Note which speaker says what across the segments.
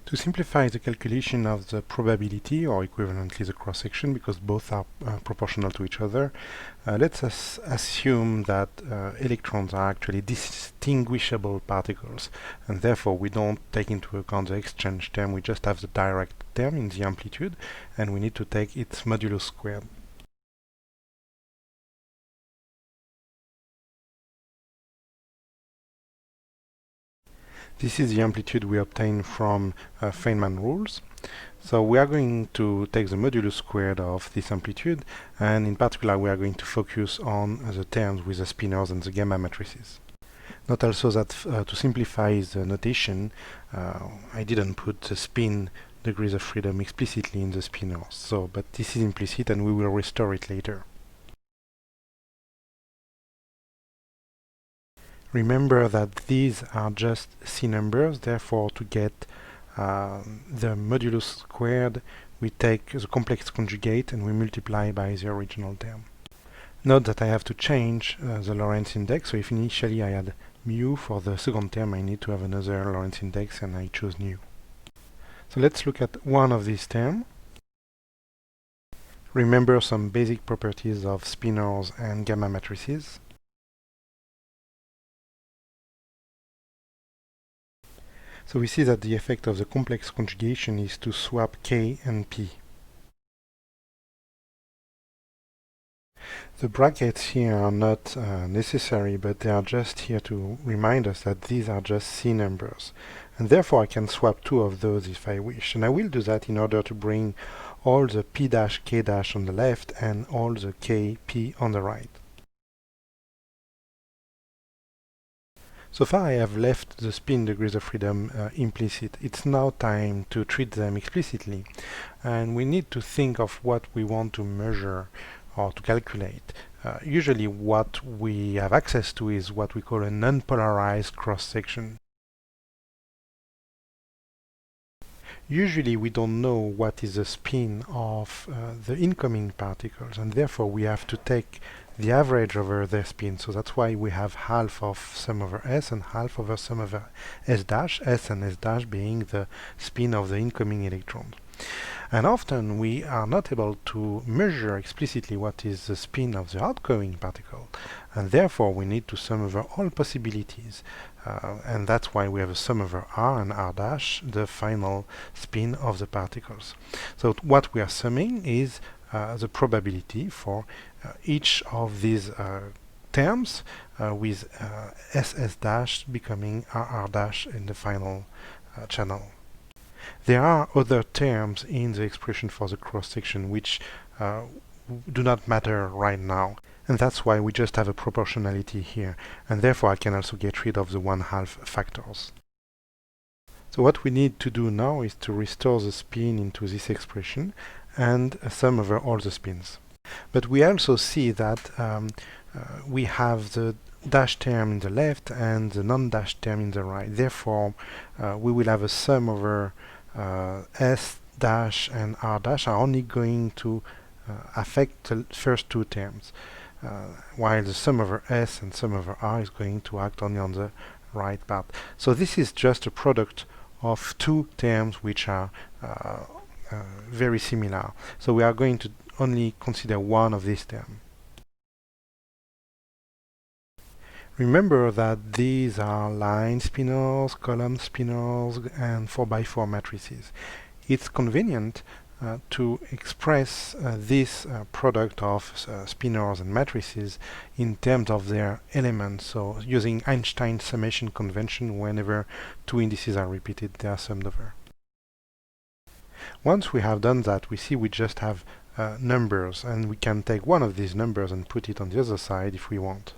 Speaker 1: To simplify the calculation of the probability, or equivalently the cross-section, because both are proportional to each other, let's assume that electrons are actually distinguishable particles, and therefore we don't take into account the exchange term, we just have the direct term in the amplitude, and we need to take its modulus squared. This is the amplitude we obtain from Feynman rules. So we are going to take the modulus squared of this amplitude, and in particular we are going to focus on the terms with the spinors and the gamma matrices. Note also that to simplify the notation, I didn't put the spin degrees of freedom explicitly in the spinors, but this is implicit and we will restore it later. Remember that these are just C numbers, therefore to get the modulus squared, we take the complex conjugate and we multiply by the original term. Note that I have to change the Lorentz index, so if initially I had mu for the second term, I need to have another Lorentz index and I choose nu. So let's look at one of these terms. Remember some basic properties of spinors and gamma matrices. So we see that the effect of the complex conjugation is to swap K and P. The brackets here are not necessary, but they are just here to remind us that these are just C numbers. And therefore I can swap two of those if I wish. And I will do that in order to bring all the P dash K dash on the left and all the K P on the right. So far I have left the spin degrees of freedom implicit. It's now time to treat them explicitly. And we need to think of what we want to measure or to calculate. Usually what we have access to is what we call an unpolarized cross-section. Usually we don't know what is the spin of the incoming particles, and therefore we have to take the average over their spin. So that's why we have half of sum over s and half over sum over s dash, s and s dash being the spin of the incoming electron. And often we are not able to measure explicitly what is the spin of the outgoing particle, and therefore we need to sum over all possibilities. And that's why we have a sum over r and r dash, the final spin of the particles. So what we are summing is the probability for each of these terms with ss dash becoming rr dash in the final channel. There are other terms in the expression for the cross-section which do not matter right now, and that's why we just have a proportionality here, and therefore I can also get rid of the 1/2 factors. So what we need to do now is to restore the spin into this expression and sum over all the spins. But we also see that we have the dash term in the left and the non-dash term in the right. Therefore, we will have a sum over s dash and r dash are only going to affect the first two terms, while the sum over s and sum over r is going to act only on the right part. So this is just a product of two terms which are very similar. So we are going to only consider one of these terms. Remember that these are line spinors, column spinors, and 4x4 matrices. It's convenient to express this product of spinors and matrices in terms of their elements, so using Einstein's summation convention. Whenever two indices are repeated, they are summed over. Once we have done that, we see we just have numbers, and we can take one of these numbers and put it on the other side if we want.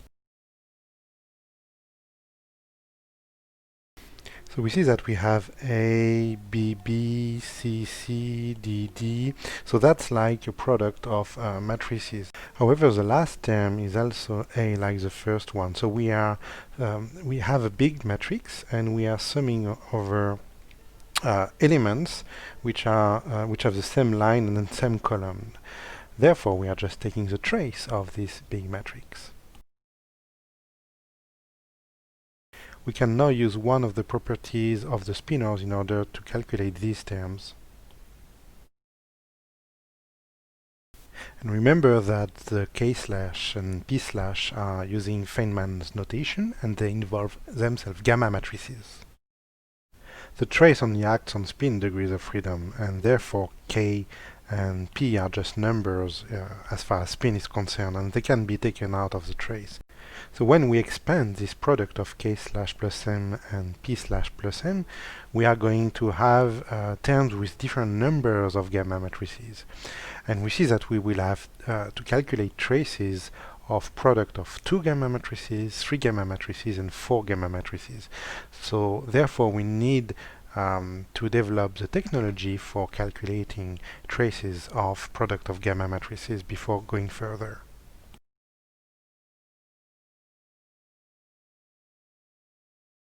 Speaker 1: So we see that we have A, B, B, C, C, D, D. So that's like a product of matrices. However, the last term is also A, like the first one. So we have a big matrix, and we are summing over elements which have the same line and the same column. Therefore, we are just taking the trace of this big matrix. We can now use one of the properties of the spinors in order to calculate these terms. And remember that the K slash and P slash are using Feynman's notation, and they involve themselves gamma matrices. The trace only acts on spin degrees of freedom, and therefore K and P are just numbers as far as spin is concerned, and they can be taken out of the trace. So when we expand this product of K slash plus M and P slash plus M, we are going to have terms with different numbers of gamma matrices. And we see that we will have to calculate traces of product of 2 gamma matrices, 3 gamma matrices, and 4 gamma matrices. So therefore we need to develop the technology for calculating traces of product of gamma matrices before going further.